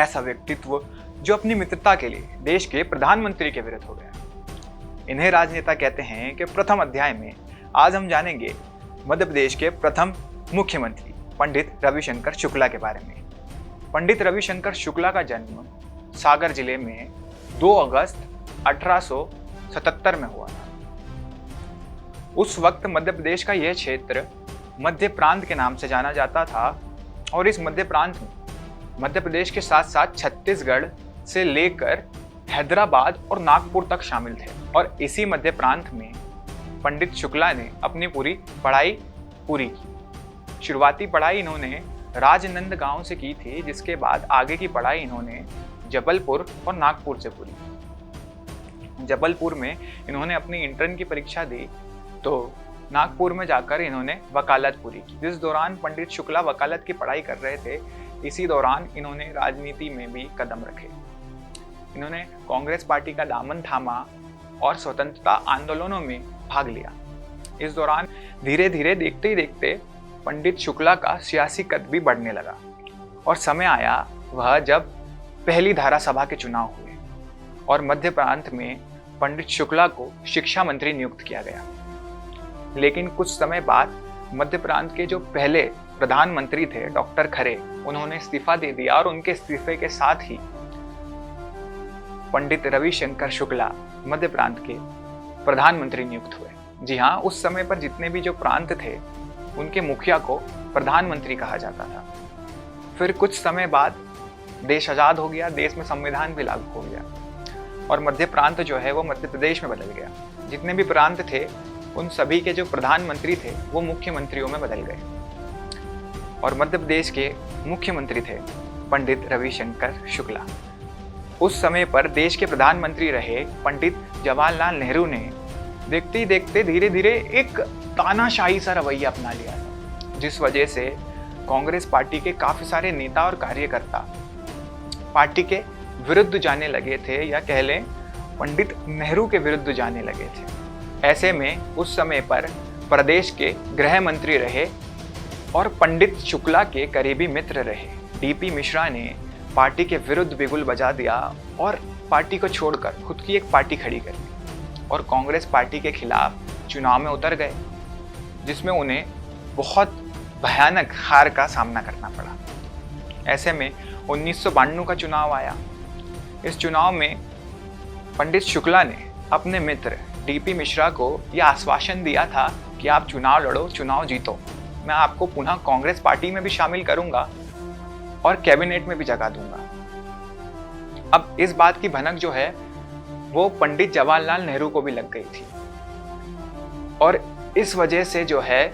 ऐसा व्यक्तित्व जो अपनी मित्रता के लिए देश के प्रधानमंत्री के विरुद्ध हो गया। इन्हें राजनेता कहते हैं कि प्रथम अध्याय में आज हम जानेंगे मध्य प्रदेश के प्रथम मुख्यमंत्री पंडित रविशंकर शुक्ला के बारे में। पंडित रविशंकर शुक्ला का जन्म सागर जिले में 2 अगस्त 1877 में हुआ था। उस वक्त मध्य प्रदेश का यह क्षेत्र मध्य प्रांत के नाम से जाना जाता था और इस मध्य प्रांत में मध्य प्रदेश के साथ साथ छत्तीसगढ़ से लेकर हैदराबाद और नागपुर तक शामिल थे। और इसी मध्य प्रांत में पंडित शुक्ला ने अपनी पूरी पढ़ाई पूरी की। शुरुआती पढ़ाई इन्होंने राजनंद गांव से की थी, जिसके बाद आगे की पढ़ाई इन्होंने जबलपुर और नागपुर से पूरी। जबलपुर में इन्होंने अपनी इंटर्न की परीक्षा दी तो नागपुर में जाकर इन्होंने वकालत पूरी की। जिस दौरान पंडित शुक्ला वकालत की पढ़ाई कर रहे थे, इसी दौरान इन्होंने राजनीति में भी कदम रखे। इन्होंने कांग्रेस पार्टी का दामन थामा और स्वतंत्रता आंदोलनों में भाग लिया। इस दौरान धीरे धीरे देखते ही देखते पंडित शुक्ला का सियासी कद भी बढ़ने लगा और समय आया वह जब पहली धारा सभा के चुनाव हुए और मध्य प्रांत में पंडित शुक्ला को शिक्षा मंत्री नियुक्त किया गया। लेकिन कुछ समय बाद मध्य प्रांत के जो पहले प्रधानमंत्री थे डॉक्टर खरे, उन्होंने इस्तीफा दे दिया और उनके इस्तीफे के साथ ही पंडित रविशंकर शुक्ला मध्य प्रांत के प्रधानमंत्री नियुक्त हुए। जी हाँ, उस समय पर जितने भी जो प्रांत थे उनके मुखिया को प्रधानमंत्री कहा जाता था। फिर कुछ समय बाद देश आजाद हो गया, देश में संविधान भी लागू हो गया और मध्य प्रांत जो है वो मध्य प्रदेश में बदल गया। जितने भी प्रांत थे उन सभी के जो प्रधानमंत्री थे वो मुख्यमंत्रियों में बदल गए और मध्य प्रदेश के मुख्यमंत्री थे पंडित रविशंकर शुक्ला। उस समय पर देश के प्रधानमंत्री रहे पंडित जवाहरलाल नेहरू ने देखते ही देखते धीरे धीरे एक तानाशाही सा रवैया अपना लिया, जिस वजह से कांग्रेस पार्टी के काफी सारे नेता और कार्यकर्ता पार्टी के विरुद्ध जाने लगे थे, या कह लें पंडित नेहरू के विरुद्ध जाने लगे थे। ऐसे में उस समय पर प्रदेश के गृह मंत्री रहे और पंडित शुक्ला के करीबी मित्र रहे डीपी मिश्रा ने पार्टी के विरुद्ध बिगुल बजा दिया और पार्टी को छोड़कर खुद की एक पार्टी खड़ी कर दी और कांग्रेस पार्टी के खिलाफ चुनाव में उतर गए, जिसमें उन्हें बहुत भयानक हार का सामना करना पड़ा। ऐसे में 1992 का चुनाव आया। इस चुनाव में पंडित शुक्ला ने अपने मित्र डीपी मिश्रा को यह आश्वासन दिया था कि आप चुनाव लड़ो, चुनाव जीतो, मैं आपको पुनः कांग्रेस पार्टी में भी शामिल करूंगा और कैबिनेट में भी जगह दूंगा। अब इस बात की भनक जो है वो पंडित जवाहरलाल नेहरू को भी लग गई थी और इस वजह से जो है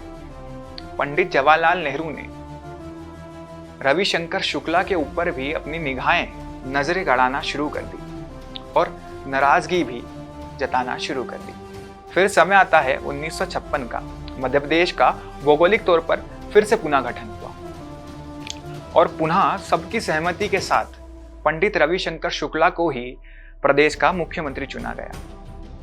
पंडित जवाहरलाल नेहरू ने रविशंकर शुक्ला के ऊपर भी अपनी निगाहें, नजरें गड़ाना शुरू कर दी और नाराजगी भी जताना शुरू कर दी। फिर समय आता है 1956 का। मध्य प्रदेश का भौगोलिक तौर पर फिर से पुनः गठन हुआ और पुनः सबकी सहमति के साथ पंडित रविशंकर शुक्ला को ही प्रदेश का मुख्यमंत्री चुना गया।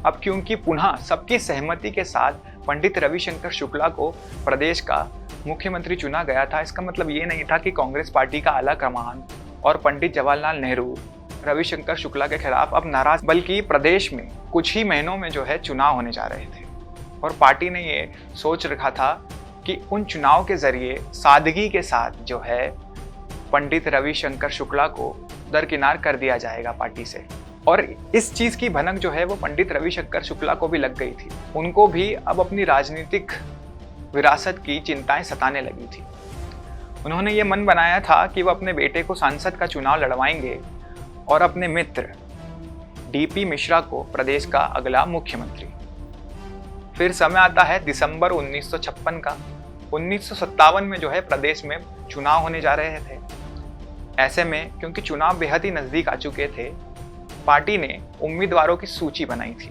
अब क्योंकि पुनः सबकी सहमति के साथ पंडित रविशंकर शुक्ला को प्रदेश का मुख्यमंत्री चुना गया था, इसका मतलब ये नहीं था कि कांग्रेस पार्टी का आला कमान और पंडित जवाहरलाल नेहरू रविशंकर शुक्ला के खिलाफ अब नाराज, बल्कि प्रदेश में कुछ ही महीनों में जो है चुनाव होने जा रहे थे और पार्टी ने ये सोच रखा था कि उन चुनाव के जरिए सादगी के साथ जो है पंडित रविशंकर शुक्ला को दरकिनार कर दिया जाएगा पार्टी से। और इस चीज की भनक जो है वो पंडित रविशंकर शुक्ला को भी लग गई थी। उनको भी अब अपनी राजनीतिक विरासत की चिंताएं सताने लगी थी। उन्होंने ये मन बनाया था कि वो अपने बेटे को सांसद का चुनाव लड़वाएंगे और अपने मित्र डीपी मिश्रा को प्रदेश का अगला मुख्यमंत्री। फिर समय आता है दिसंबर 1956 का। 1957 में जो है प्रदेश में चुनाव होने जा रहे थे। ऐसे में क्योंकि चुनाव बेहद ही नजदीक आ चुके थे, पार्टी ने उम्मीदवारों की सूची बनाई थी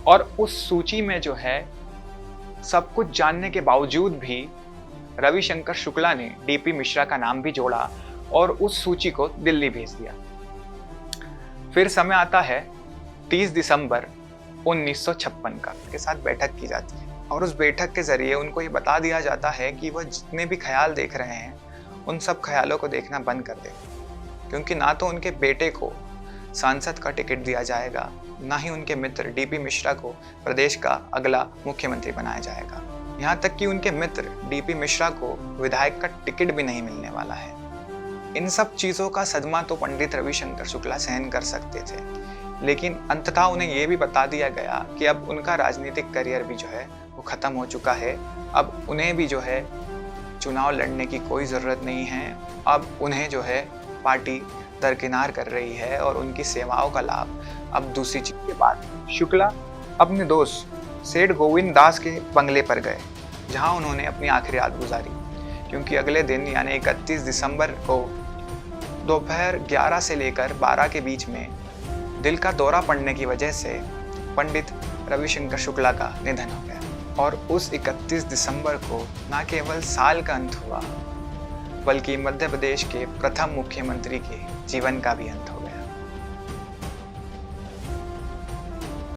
और उस सूची में जो है सब कुछ जानने के बावजूद भी रविशंकर शुक्ला ने डीपी मिश्रा का नाम भी जोड़ा और उस सूची को दिल्ली भेज दिया। फिर समय आता है 30 दिसंबर 1956 का के साथ बैठक की जाती है और उस बैठक के जरिए उनको ये बता दिया जाता है कि वह जितने भी ख्याल देख रहे हैं उन सब ख्यालों को देखना बंद कर दें क्योंकि ना तो उनके बेटे को सांसद का टिकट दिया जाएगा, ना ही उनके मित्र डीपी मिश्रा को प्रदेश का अगला मुख्यमंत्री बनाया जाएगा। यहाँ तक कि उनके मित्र डीपी मिश्रा को विधायक का टिकट भी नहीं मिलने वाला है। इन सब चीज़ों का सदमा तो पंडित रविशंकर शुक्ला सहन कर सकते थे, लेकिन अंततः उन्हें यह भी बता दिया गया कि अब उनका राजनीतिक करियर भी जो है वो ख़त्म हो चुका है। अब उन्हें भी जो है चुनाव लड़ने की कोई ज़रूरत नहीं है। अब उन्हें जो है पार्टी दरकिनार कर रही है और उनकी सेवाओं का लाभ अब दूसरी चीज़ के बाद शुक्ला अपने दोस्त सेठ गोविंद दास के बंगले पर गए, जहां उन्होंने अपनी आखिरी रात गुजारी, क्योंकि अगले दिन यानी 31 दिसंबर को दोपहर 11 से लेकर 12 के बीच में दिल का दौरा पड़ने की वजह से पंडित रविशंकर शुक्ला का निधन हो गया। और उस 31 दिसंबर को न केवल साल का अंत हुआ, बल्कि मध्य प्रदेश के प्रथम मुख्यमंत्री के जीवन का भी अंत हुआ।